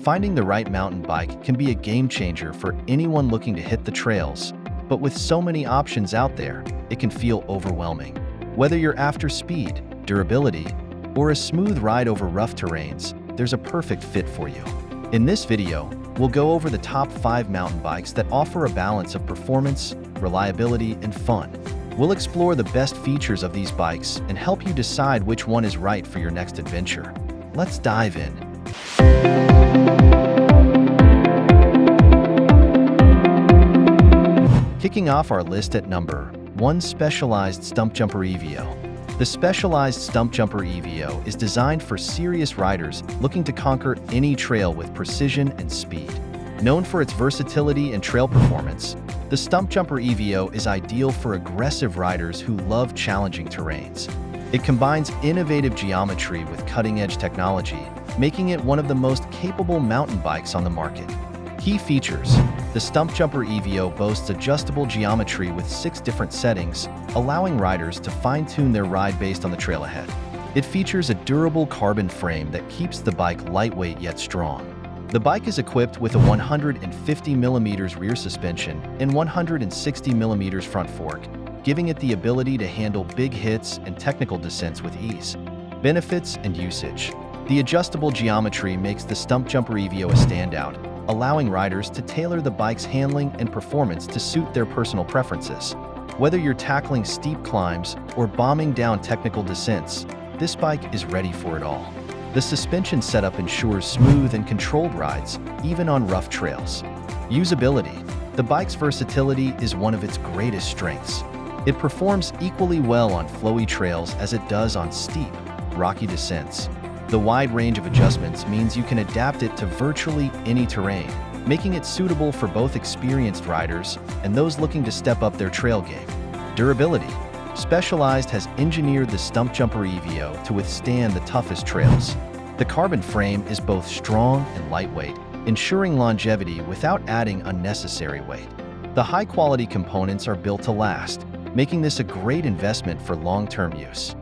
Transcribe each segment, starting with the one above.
Finding the right mountain bike can be a game changer for anyone looking to hit the trails, but with so many options out there, it can feel overwhelming. Whether you're after speed, durability, or a smooth ride over rough terrains, there's a perfect fit for you. In this video, we'll go over the top 5 mountain bikes that offer a balance of performance, reliability, and fun. We'll explore the best features of these bikes and help you decide which one is right for your next adventure. Let's dive in. Kicking off our list at number 1, Specialized Stumpjumper EVO. The Specialized Stumpjumper EVO is designed for serious riders looking to conquer any trail with precision and speed. Known for its versatility and trail performance, the Stumpjumper EVO is ideal for aggressive riders who love challenging terrains. It combines innovative geometry with cutting-edge technology, making it one of the most capable mountain bikes on the market. Key features: the Stumpjumper EVO boasts adjustable geometry with 6 different settings, allowing riders to fine-tune their ride based on the trail ahead. It features a durable carbon frame that keeps the bike lightweight yet strong. The bike is equipped with a 150mm rear suspension and 160mm front fork, giving it the ability to handle big hits and technical descents with ease. Benefits and usage: the adjustable geometry makes the Stumpjumper EVO a standout, allowing riders to tailor the bike's handling and performance to suit their personal preferences. Whether you're tackling steep climbs or bombing down technical descents, this bike is ready for it all. The suspension setup ensures smooth and controlled rides, even on rough trails. Usability: the bike's versatility is one of its greatest strengths. It performs equally well on flowy trails as it does on steep, rocky descents. The wide range of adjustments means you can adapt it to virtually any terrain, making it suitable for both experienced riders and those looking to step up their trail game. Durability: Specialized has engineered the Stumpjumper EVO to withstand the toughest trails. The carbon frame is both strong and lightweight, ensuring longevity without adding unnecessary weight. The high-quality components are built to last, making this a great investment for long-term use.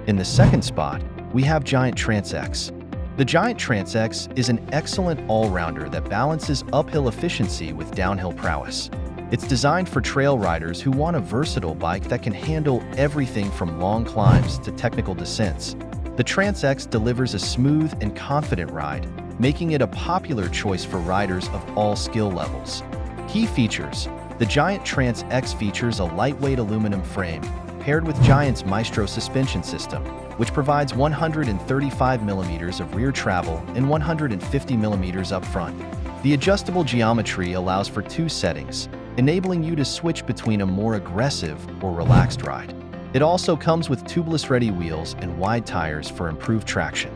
In the second spot, we have Giant Trance X. The Giant Trance X is an excellent all-rounder that balances uphill efficiency with downhill prowess. It's designed for trail riders who want a versatile bike that can handle everything from long climbs to technical descents. The Trance X delivers a smooth and confident ride, making it a popular choice for riders of all skill levels. Key features: the Giant Trance X features a lightweight aluminum frame, paired with Giant's Maestro suspension system, which provides 135mm of rear travel and 150mm up front. The adjustable geometry allows for 2 settings, enabling you to switch between a more aggressive or relaxed ride. It also comes with tubeless-ready wheels and wide tires for improved traction.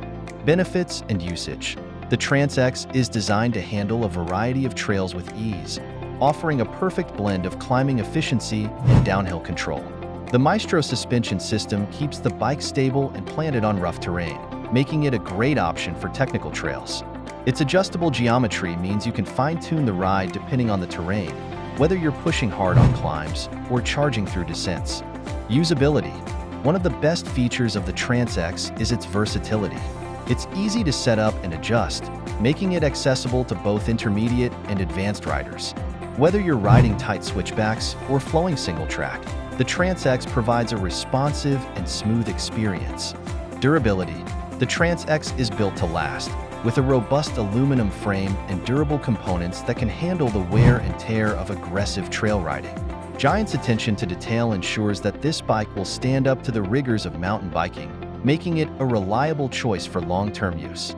Benefits and usage: the Trance X is designed to handle a variety of trails with ease, offering a perfect blend of climbing efficiency and downhill control. The Maestro suspension system keeps the bike stable and planted on rough terrain, making it a great option for technical trails. Its adjustable geometry means you can fine-tune the ride depending on the terrain, whether you're pushing hard on climbs or charging through descents. Usability: one of the best features of the Trance X is its versatility. It's easy to set up and adjust, making it accessible to both intermediate and advanced riders. Whether you're riding tight switchbacks or flowing single track, the Trance X provides a responsive and smooth experience. Durability: the Trance X is built to last, with a robust aluminum frame and durable components that can handle the wear and tear of aggressive trail riding. Giant's attention to detail ensures that this bike will stand up to the rigors of mountain biking, making it a reliable choice for long-term use.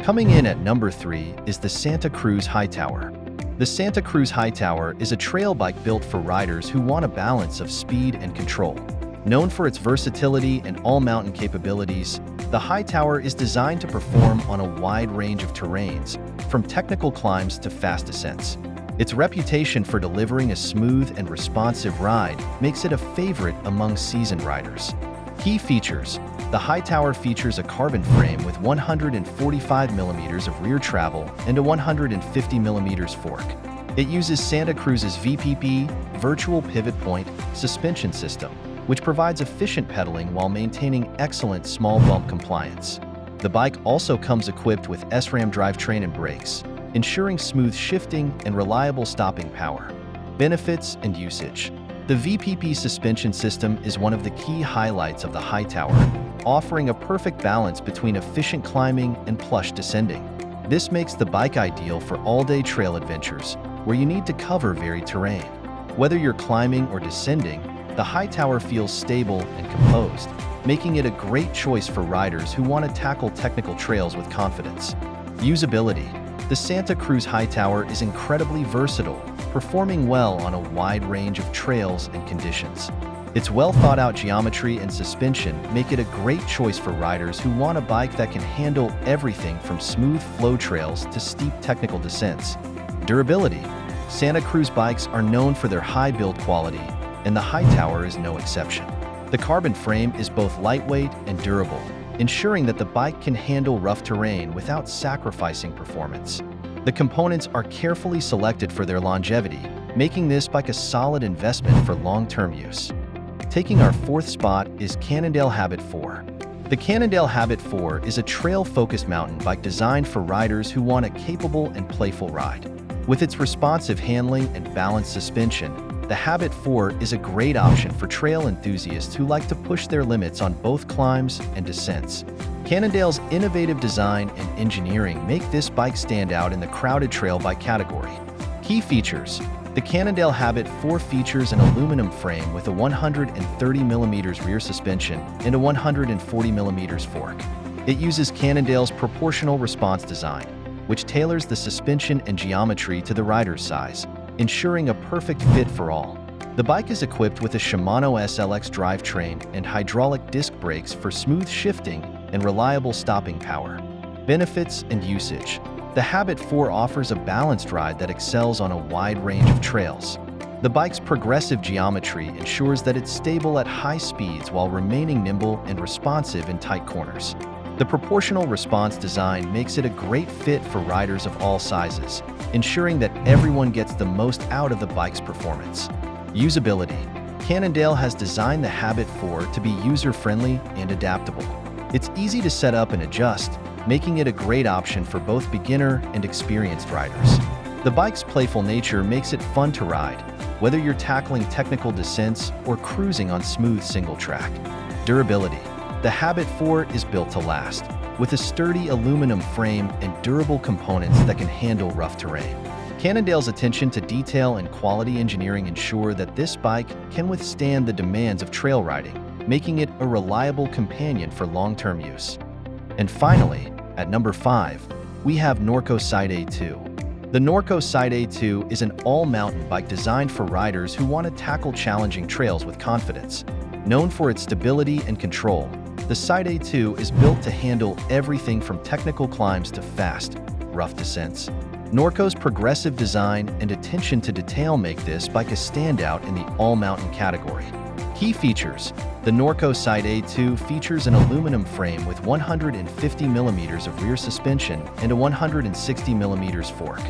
Coming in at number 3 is the Santa Cruz Hightower. The Santa Cruz Hightower is a trail bike built for riders who want a balance of speed and control. Known for its versatility and all-mountain capabilities, the Hightower is designed to perform on a wide range of terrains, from technical climbs to fast descents. Its reputation for delivering a smooth and responsive ride makes it a favorite among seasoned riders. Key features: the Hightower features a carbon frame with 145mm of rear travel and a 150mm fork. It uses Santa Cruz's VPP, Virtual Pivot Point, suspension system, which provides efficient pedaling while maintaining excellent small bump compliance. The bike also comes equipped with SRAM drivetrain and brakes, ensuring smooth shifting and reliable stopping power. Benefits and usage. The VPP suspension system is one of the key highlights of the Hightower, offering a perfect balance between efficient climbing and plush descending. This makes the bike ideal for all-day trail adventures, where you need to cover varied terrain. Whether you're climbing or descending, the Hightower feels stable and composed, making it a great choice for riders who want to tackle technical trails with confidence. Usability. The Santa Cruz Hightower is incredibly versatile, performing well on a wide range of trails and conditions. Its well-thought-out geometry and suspension make it a great choice for riders who want a bike that can handle everything from smooth flow trails to steep technical descents. Durability. Santa Cruz bikes are known for their high build quality, and the Hightower is no exception. The carbon frame is both lightweight and durable, ensuring that the bike can handle rough terrain without sacrificing performance. The components are carefully selected for their longevity, making this bike a solid investment for long-term use. Taking our fourth spot is Cannondale Habit 4. The Cannondale Habit 4 is a trail-focused mountain bike designed for riders who want a capable and playful ride. With its responsive handling and balanced suspension, the Habit 4 is a great option for trail enthusiasts who like to push their limits on both climbs and descents. Cannondale's innovative design and engineering make this bike stand out in the crowded trail bike category. Key features. The Cannondale Habit 4 features an aluminum frame with a 130mm rear suspension and a 140mm fork. It uses Cannondale's proportional response design, which tailors the suspension and geometry to the rider's size, ensuring a perfect fit for all. The bike is equipped with a Shimano SLX drivetrain and hydraulic disc brakes for smooth shifting and reliable stopping power. Benefits and usage. The Habit 4 offers a balanced ride that excels on a wide range of trails. The bike's progressive geometry ensures that it's stable at high speeds while remaining nimble and responsive in tight corners. The proportional response design makes it a great fit for riders of all sizes, ensuring that everyone gets the most out of the bike's performance. Usability. Cannondale has designed the Habit 4 to be user-friendly and adaptable. It's easy to set up and adjust, making it a great option for both beginner and experienced riders. The bike's playful nature makes it fun to ride, whether you're tackling technical descents or cruising on smooth single track. Durability. The Habit 4 is built to last, with a sturdy aluminum frame and durable components that can handle rough terrain. Cannondale's attention to detail and quality engineering ensure that this bike can withstand the demands of trail riding, making it a reliable companion for long-term use. And finally, at number 5, we have Norco Sight A2. The Norco Sight A2 is an all-mountain bike designed for riders who want to tackle challenging trails with confidence. Known for its stability and control, the Sight A2 is built to handle everything from technical climbs to fast, rough descents. Norco's progressive design and attention to detail make this bike a standout in the all-mountain category. Key features. The Norco Sight A2 features an aluminum frame with 150mm of rear suspension and a 160mm fork.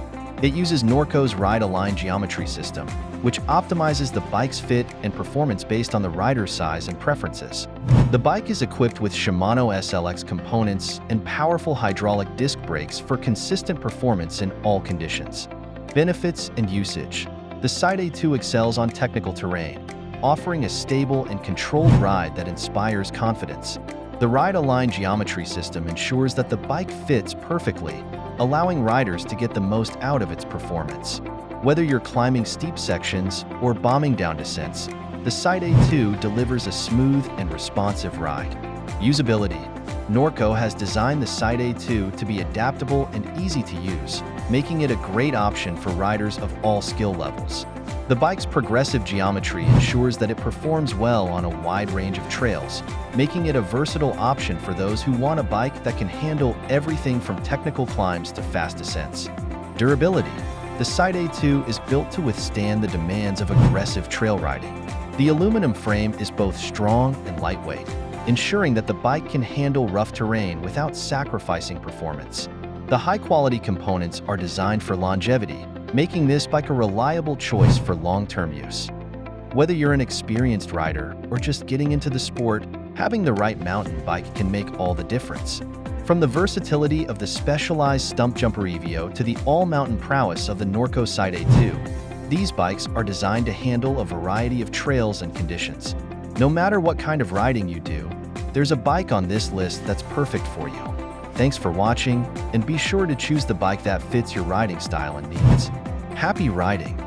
It uses Norco's Ride-Align geometry system, which optimizes the bike's fit and performance based on the rider's size and preferences. The bike is equipped with Shimano SLX components and powerful hydraulic disc brakes for consistent performance in all conditions. Benefits and usage. The Sight A2 excels on technical terrain, offering a stable and controlled ride that inspires confidence. The Ride-Align geometry system ensures that the bike fits perfectly, allowing riders to get the most out of its performance. Whether you're climbing steep sections or bombing down descents, the Sight A2 delivers a smooth and responsive ride. Usability. Norco has designed the Sight A2 to be adaptable and easy to use, making it a great option for riders of all skill levels. The bike's progressive geometry ensures that it performs well on a wide range of trails, making it a versatile option for those who want a bike that can handle everything from technical climbs to fast descents. Durability. The Sight A2 is built to withstand the demands of aggressive trail riding. The aluminum frame is both strong and lightweight, ensuring that the bike can handle rough terrain without sacrificing performance. The high-quality components are designed for longevity, making this bike a reliable choice for long-term use. Whether you're an experienced rider or just getting into the sport, having the right mountain bike can make all the difference. From the versatility of the specialized Stumpjumper EVO to the all-mountain prowess of the Norco Sight A2, these bikes are designed to handle a variety of trails and conditions. No matter what kind of riding you do, there's a bike on this list that's perfect for you. Thanks for watching, and be sure to choose the bike that fits your riding style and needs. Happy riding!